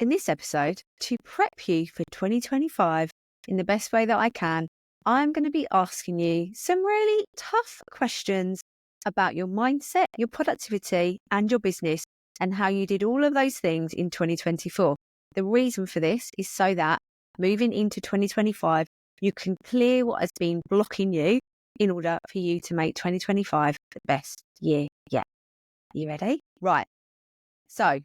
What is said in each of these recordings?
In this episode, to prep you for 2025 in the best way that I can, I'm going to be asking you some really tough questions about your mindset, your productivity, and your business, and how you did all of those things in 2024. The reason for this is so that moving into 2025, you can clear what has been blocking you in order for you to make 2025 the best year yet. Are you ready? Right. So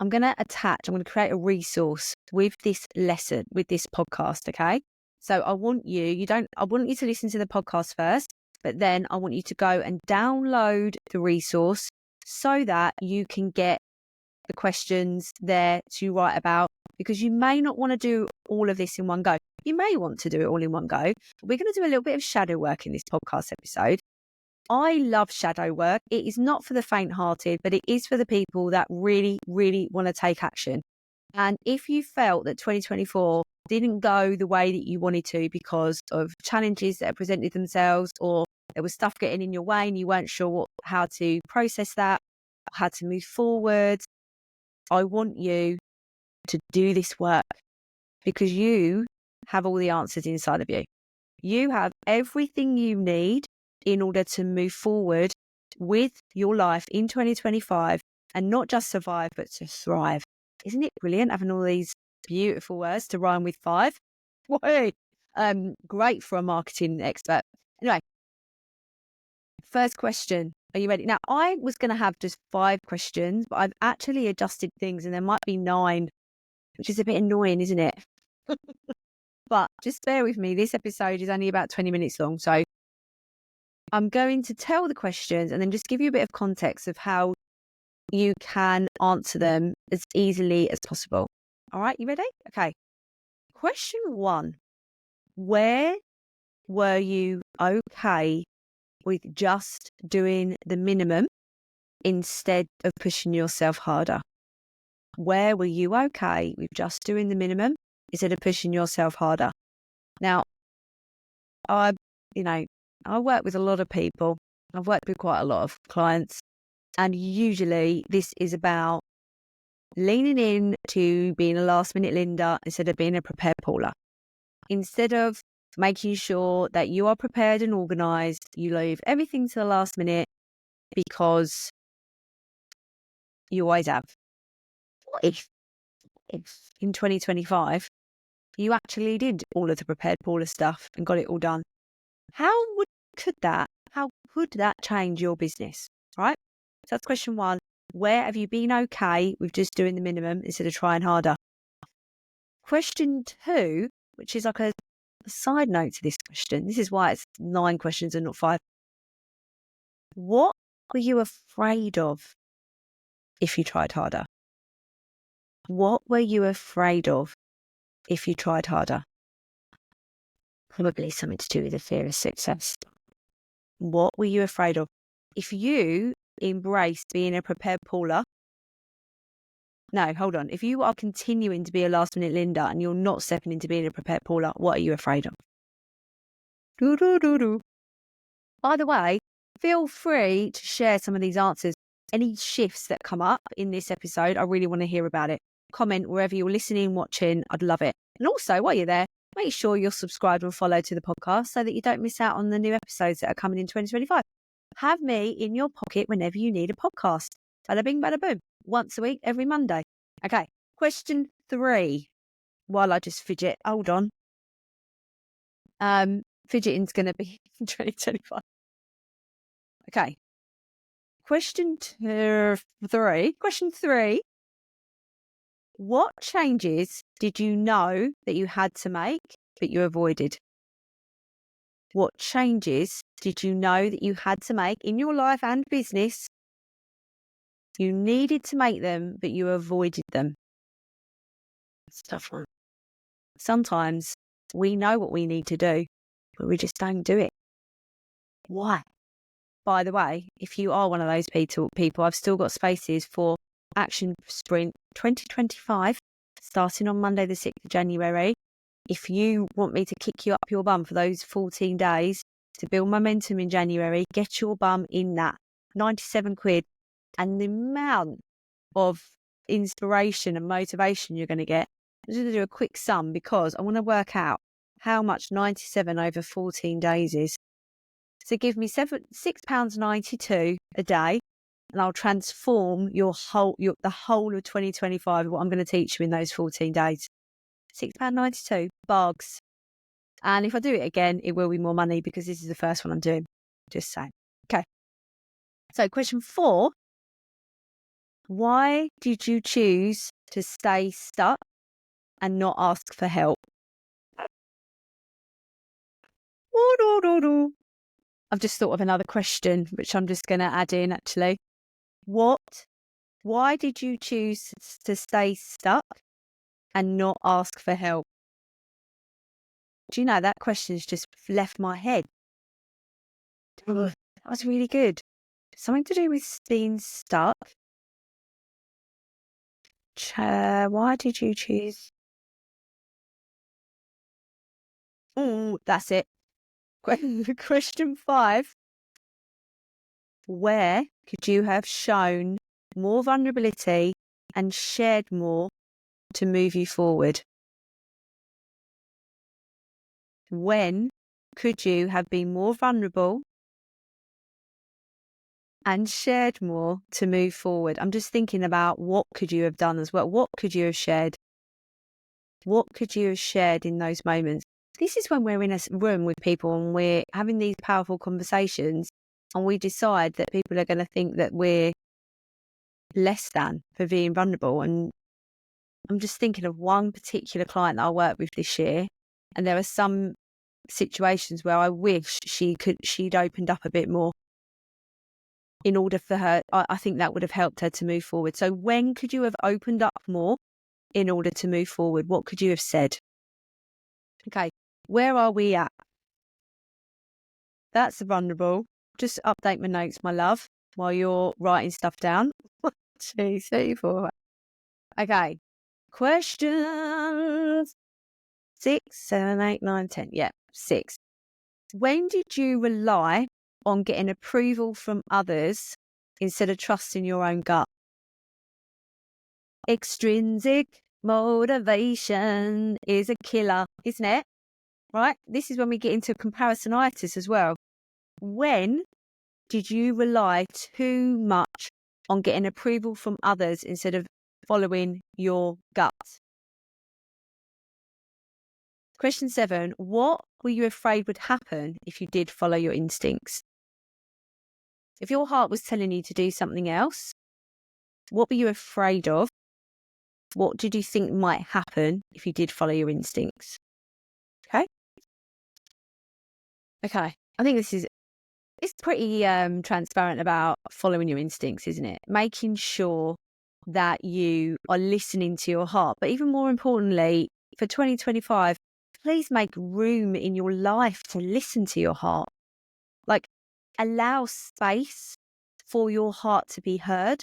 I'm going to create a resource with this lesson, with this podcast, okay? So I want you to listen to the podcast first, but then I want you to go and download the resource so that you can get the questions there to write about, because you may not want to do all of this in one go. You may want to do it all in one go, but we're going to do a little bit of shadow work in this podcast episode. I love shadow work. It is not for the faint-hearted, but it is for the people that really, really want to take action. And if you felt that 2024 didn't go the way that you wanted to because of challenges that presented themselves, or there was stuff getting in your way and you weren't sure how to process that, how to move forward, I want you to do this work, because you have all the answers inside of you. You have everything you need in order to move forward with your life in 2025, and not just survive, but to thrive. Isn't it brilliant having all these beautiful words to rhyme with 5? Great for a marketing expert. Anyway, first question. Are you ready? Now, I was going to have just 5 questions, but I've actually adjusted things and there might be 9, which is a bit annoying, isn't it? But just bear with me. This episode is only about 20 minutes long. So I'm going to tell the questions and then just give you a bit of context of how you can answer them as easily as possible. All right, you ready? Okay. Question 1. Where were you okay with just doing the minimum instead of pushing yourself harder? Where were you okay with just doing the minimum instead of pushing yourself harder? Now, I work with a lot of people. I've worked with quite a lot of clients, and usually this is about leaning in to being a last minute Linda instead of being a prepared Paula. Instead of making sure that you are prepared and organized, you leave everything to the last minute because you always have. What if in 2025 you actually did all of the prepared Paula stuff and got it all done? How could that change your business, right? So that's question 1. Where have you been okay with just doing the minimum instead of trying harder? Question 2, which is like a side note to this question. This is why it's 9 questions and not 5. What were you afraid of if you tried harder? What were you afraid of if you tried harder? Probably something to do with the fear of success. What were you afraid of? If you embraced being a prepared Paula, if you are continuing to be a last minute Linda and you're not stepping into being a prepared Paula, what are you afraid of? By the way, feel free to share some of these answers. Any shifts that come up in this episode, I really want to hear about it. Comment wherever you're listening, watching. I'd love it. And also, while you're there, make sure you're subscribed and followed to the podcast so that you don't miss out on the new episodes that are coming in 2025. Have me in your pocket whenever you need a podcast. Bada bing, bada boom. Once a week, every Monday. Okay. Question 3. While I just fidget, hold on. Fidgeting's going to be in 2025. Okay. Question 3. What changes did you know that you had to make, but you avoided? What changes did you know that you had to make in your life and business? You needed to make them, but you avoided them. It's a tough one. Sometimes we know what we need to do, but we just don't do it. Why? By the way, if you are one of those people, I've still got spaces for Action Sprint 2025, starting on Monday the 6th of January. If you want me to kick you up your bum for those 14 days to build momentum in January, get your bum in that. £97. And the amount of inspiration and motivation you're going to get. I'm just going to do a quick sum because I want to work out how much 97 over 14 days is. So give me £6.92 a day, and I'll transform the whole of 2025, what I'm going to teach you in those 14 days. £6.92, bugs. And if I do it again, it will be more money because this is the first one I'm doing. Just saying. Okay. So question 4, why did you choose to stay stuck and not ask for help? I've just thought of another question, which I'm just going to add in actually. Why did you choose to stay stuck and not ask for help? Do you know that question's just left my head? That was really good. Something to do with being stuck. Why did you choose? Oh, that's it. Question 5. Where could you have shown more vulnerability and shared more to move you forward? When could you have been more vulnerable and shared more to move forward? I'm just thinking about what could you have done as well? What could you have shared? What could you have shared in those moments? This is when we're in a room with people and we're having these powerful conversations and we decide that people are going to think that we're less than for being vulnerable. And I'm just thinking of one particular client that I worked with this year, and there are some situations where I wish she'd opened up a bit more in order for her. I think that would have helped her to move forward. So when could you have opened up more in order to move forward? What could you have said? Okay, where are we at? That's vulnerable. Just update my notes, my love, while you're writing stuff down. 1, 2, 3, 4. Okay, questions 6, 7, 8, 9, 10. Yeah, 6. When did you rely on getting approval from others instead of trusting your own gut? Extrinsic motivation is a killer, isn't it? Right? This is when we get into comparisonitis as well. When did you rely too much on getting approval from others instead of following your gut? Question 7, what were you afraid would happen if you did follow your instincts? If your heart was telling you to do something else, what were you afraid of? What did you think might happen if you did follow your instincts? Okay. I think it's pretty transparent about following your instincts, isn't it? Making sure that you are listening to your heart. But even more importantly, for 2025, please make room in your life to listen to your heart. Like, allow space for your heart to be heard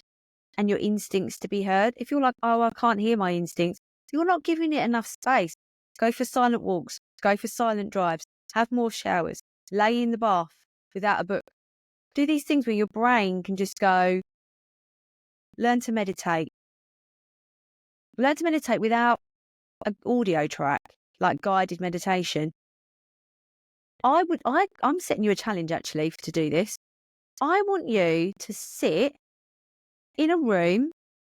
and your instincts to be heard. If you're like, oh, I can't hear my instincts, you're not giving it enough space. Go for silent walks, go for silent drives, have more showers, lay in the bath without a book. Do these things where your brain can just go, learn to meditate. Learn to meditate without an audio track, like guided meditation. I'm setting you a challenge actually to do this. I want you to sit in a room,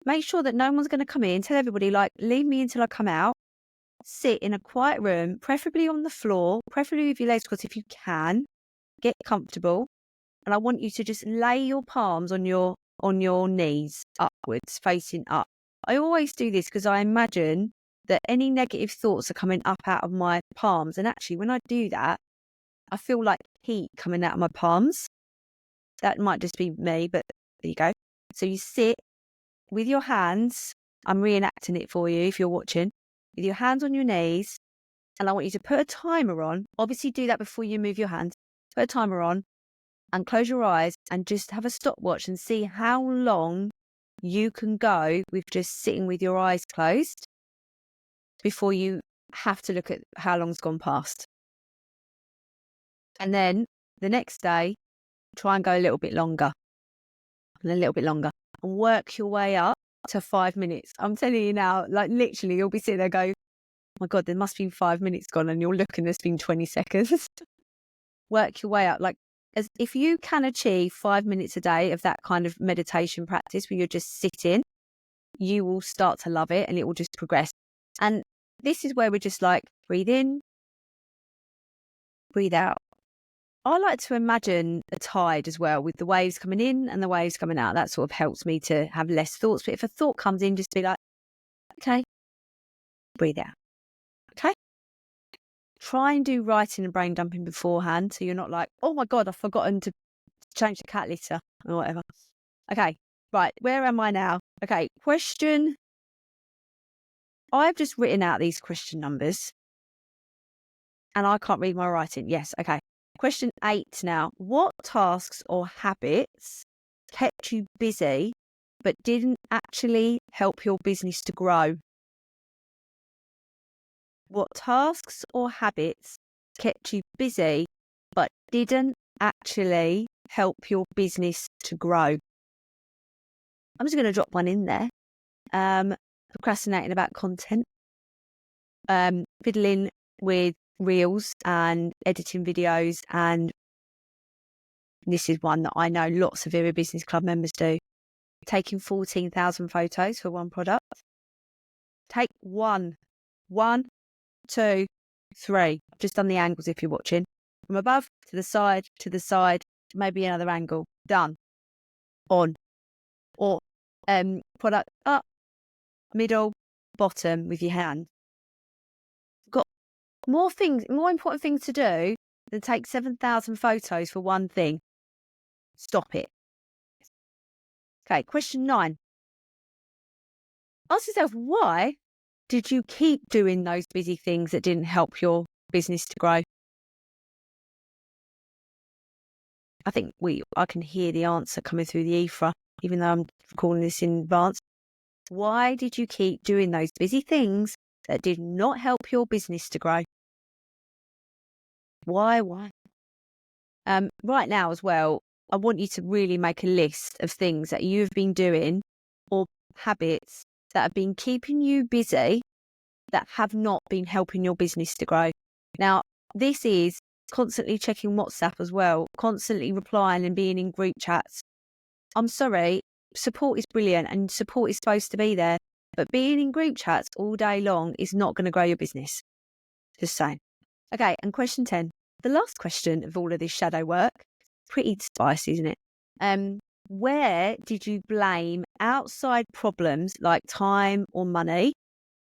make sure that no one's going to come in, tell everybody, like, leave me until I come out. Sit in a quiet room, preferably on the floor, preferably with your legs crossed if you can. Get comfortable. And I want you to just lay your palms on your knees upwards, facing up. I always do this because I imagine that any negative thoughts are coming up out of my palms. And actually, when I do that, I feel like heat coming out of my palms. That might just be me, but there you go. So you sit with your hands. I'm reenacting it for you if you're watching. With your hands on your knees. And I want you to put a timer on. Obviously, do that before you move your hands. Put a timer on and close your eyes and just have a stopwatch and see how long you can go with just sitting with your eyes closed before you have to look at how long's gone past. And then the next day, try and go a little bit longer and a little bit longer and work your way up to 5 minutes. I'm telling you now, like literally you'll be sitting there go, oh my God, there must be 5 minutes gone, and you'll look and there's been 20 seconds. Work your way up. Like, as if you can achieve 5 minutes a day of that kind of meditation practice where you're just sitting, you will start to love it and it will just progress. And this is where we're just like, breathe in, breathe out. I like to imagine a tide as well, with the waves coming in and the waves coming out. That sort of helps me to have less thoughts. But if a thought comes in, just be like, okay, breathe out. Okay. Try and do writing and brain dumping beforehand, so you're not like, oh my God, I've forgotten to change the cat litter or whatever. Okay, right, where am I now? Okay, question. I've just written out these question numbers and I can't read my writing. Yes, okay. Question 8 now. What tasks or habits kept you busy but didn't actually help your business to grow? What tasks or habits kept you busy but didn't actually help your business to grow? I'm just going to drop one in there. Procrastinating about content, fiddling with reels and editing videos, and this is one that I know lots of Era Business Club members do. Taking 14,000 photos for one product. Take one, 2, 3. I've just done the angles if you're watching. From above to the side, maybe another angle. Done. On. Or product up, middle, bottom with your hand. Got more important things to do than take 7,000 photos for one thing. Stop it. Okay, question 9. Ask yourself, why did you keep doing those busy things that didn't help your business to grow? I think I can hear the answer coming through the ether, even though I'm recording this in advance. Why did you keep doing those busy things that did not help your business to grow? Why? Right now as well, I want you to really make a list of things that you've been doing or habits that have been keeping you busy that have not been helping your business to grow. Now, this is constantly checking WhatsApp as well, constantly replying and being in group chats. I'm sorry, support is brilliant and support is supposed to be there, but being in group chats all day long is not going to grow your business. Just saying. Okay, and question 10. The last question of all of this shadow work, pretty spicy, isn't it? Where did you blame outside problems like time or money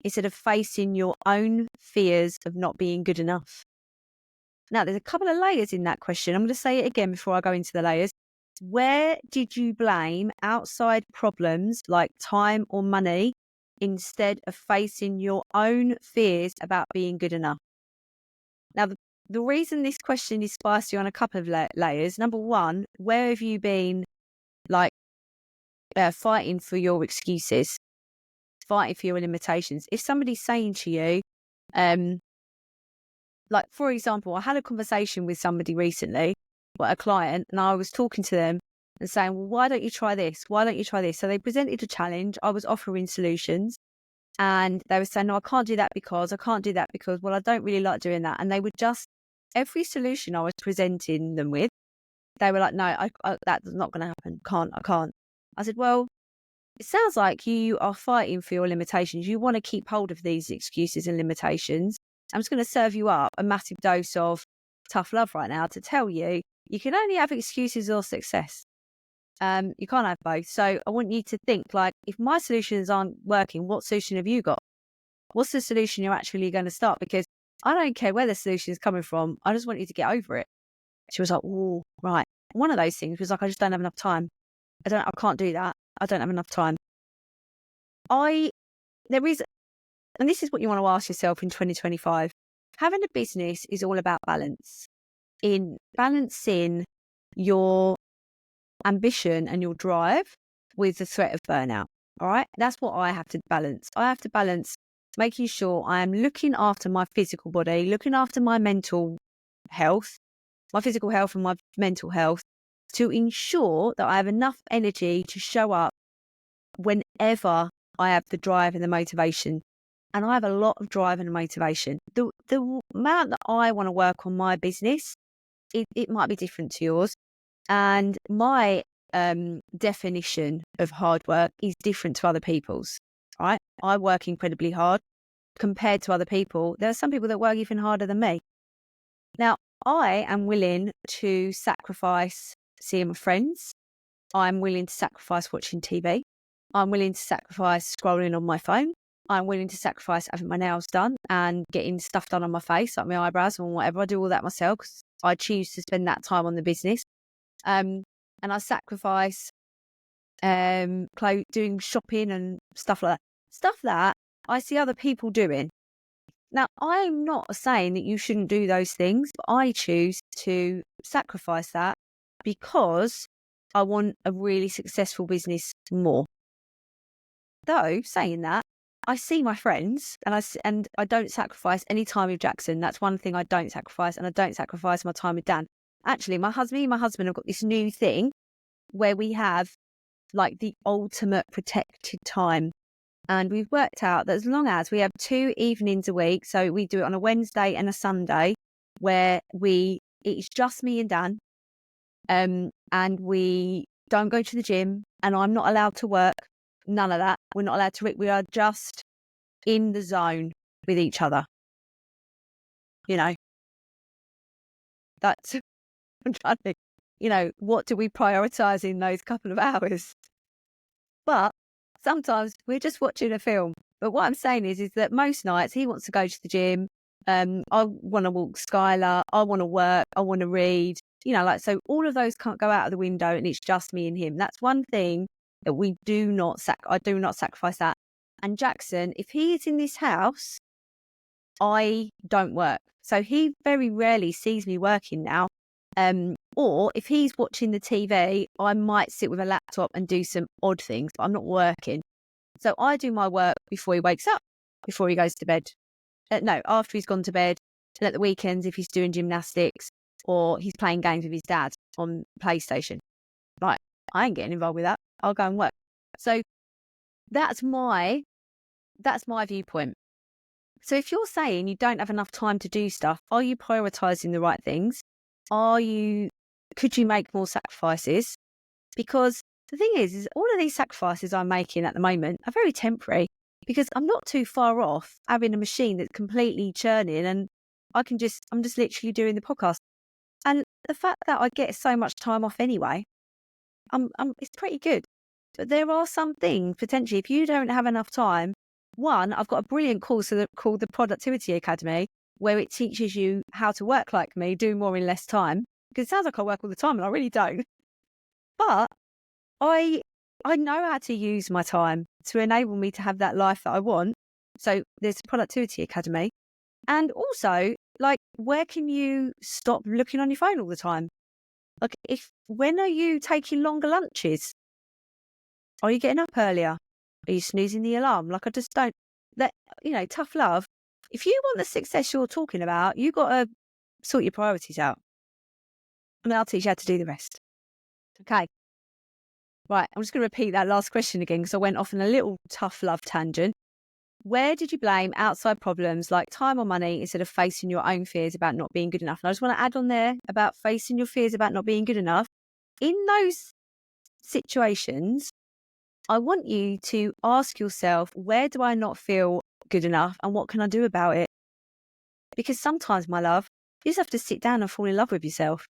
instead of facing your own fears of not being good enough? Now, there's a couple of layers in that question. I'm going to say it again before I go into the layers. Where did you blame outside problems like time or money instead of facing your own fears about being good enough? Now, the reason this question is spicy on a couple of layers, number one, where have you been fighting for your excuses, fighting for your limitations? If somebody's saying to you, like, for example, I had a conversation with somebody recently, a client, and I was talking to them and saying, well, why don't you try this? Why don't you try this? So they presented a challenge. I was offering solutions and they were saying, no, I can't do that because, well, I don't really like doing that. And they would just, every solution I was presenting them with, they were like, no, that's not going to happen. I can't. I said, well, it sounds like you are fighting for your limitations. You want to keep hold of these excuses and limitations. I'm just going to serve you up a massive dose of tough love right now to tell you, you can only have excuses or success. You can't have both. So I want you to think, like, if my solutions aren't working, what solution have you got? What's the solution you're actually going to start? Because I don't care where the solution is coming from. I just want you to get over it. She was like, oh, right. One of those things was like, I just don't have enough time. I can't do that. I don't have enough time. There is, and this is what you want to ask yourself in 2025. Having a business is all about balance. In balancing your ambition and your drive with the threat of burnout. All right. That's what I have to balance. I have to balance making sure I am looking after my physical body, looking after my mental health, my physical health and my mental health, to ensure that I have enough energy to show up when whenever I have the drive and the motivation, and I have a lot of drive and motivation, the amount that I want to work on my business, it might be different to yours. And my definition of hard work is different to other people's, right? I work incredibly hard compared to other people. There are some people that work even harder than me. Now, I am willing to sacrifice seeing my friends. I'm willing to sacrifice watching TV. I'm willing to sacrifice scrolling on my phone. I'm willing to sacrifice having my nails done and getting stuff done on my face, like my eyebrows and whatever. I do all that myself because I choose to spend that time on the business. And I sacrifice doing shopping and stuff like that. Stuff that I see other people doing. Now, I'm not saying that you shouldn't do those things, but I choose to sacrifice that because I want a really successful business more. Though, saying that, I see my friends and I don't sacrifice any time with Jackson. That's one thing I don't sacrifice, and I don't sacrifice my time with Dan. Actually, me and my husband have got this new thing where we have like the ultimate protected time. And we've worked out that as long as we have 2 evenings a week, so we do it on a Wednesday and a Sunday, where it's just me and Dan, and we don't go to the gym, and I'm not allowed to work. None of that. We're not allowed to. We are just in the zone with each other. You know, that's. I'm trying to. What do we prioritize in those couple of hours? But sometimes we're just watching a film. But what I'm saying is that most nights he wants to go to the gym. I want to walk Skylar. I want to work. I want to read. So all of those can't go out of the window, and it's just me and him. That's one thing that we do not I do not sacrifice that. And Jackson, if he is in this house, I don't work. So he very rarely sees me working now. Or if he's watching the TV, I might sit with a laptop and do some odd things, but I'm not working. So I do my work before he wakes up, before he goes to bed. No, after he's gone to bed, and at the weekends if he's doing gymnastics or he's playing games with his dad on PlayStation. Like, I ain't getting involved with that. I'll go and work. So that's my viewpoint. So if you're saying you don't have enough time to do stuff, are you prioritizing the right things? Could you make more sacrifices? Because the thing is all of these sacrifices I'm making at the moment are very temporary, because I'm not too far off having a machine that's completely churning, and I'm just literally doing the podcast. And the fact that I get so much time off anyway, it's pretty good. But there are some things, potentially, if you don't have enough time. One, I've got a brilliant course called the Productivity Academy, where it teaches you how to work like me, do more in less time. Because it sounds like I work all the time, and I really don't. But I know how to use my time to enable me to have that life that I want. So there's the Productivity Academy. And also, where can you stop looking on your phone all the time? When are you taking longer lunches? Are you getting up earlier? Are you snoozing the alarm? I just don't. Tough love. If you want the success you're talking about, you've got to sort your priorities out. And I'll teach you how to do the rest. Okay. Right. I'm just going to repeat that last question again because I went off on a little tough love tangent. Where did you blame outside problems like time or money instead of facing your own fears about not being good enough? And I just want to add on there about facing your fears about not being good enough. In those situations, I want you to ask yourself, where do I not feel good enough and what can I do about it? Because sometimes, my love, you just have to sit down and fall in love with yourself.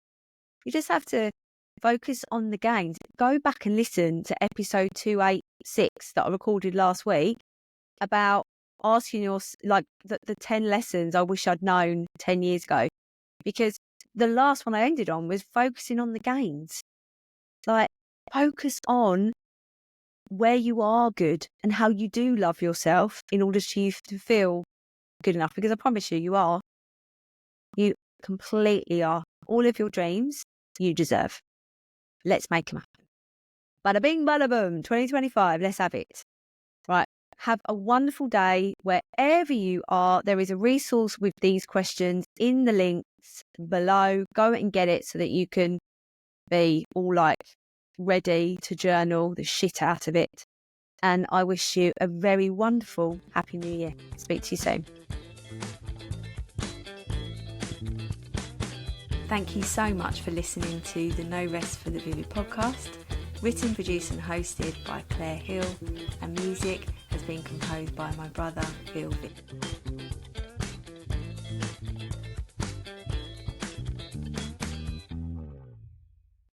You just have to focus on the gains. Go back and listen to episode 286 that I recorded last week about asking the 10 lessons I wish I'd known 10 years ago. Because the last one I ended on was focusing on the gains. Focus on where you are good and how you do love yourself in order for you to feel good enough. Because I promise you, you are. You completely are. All of your dreams, you deserve. Let's make them happen. Bada bing, bada boom, 2025, let's have it. Right. Have a wonderful day wherever you are. There is a resource with these questions in the links below. Go and get it so that you can be all ready to journal the shit out of it. And I wish you a very wonderful Happy New Year. Speak to you soon. Thank you so much for listening to the No Rest for the Vivid podcast. Written, produced and hosted by Claire Hill, and music has been composed by my brother Phil Vick.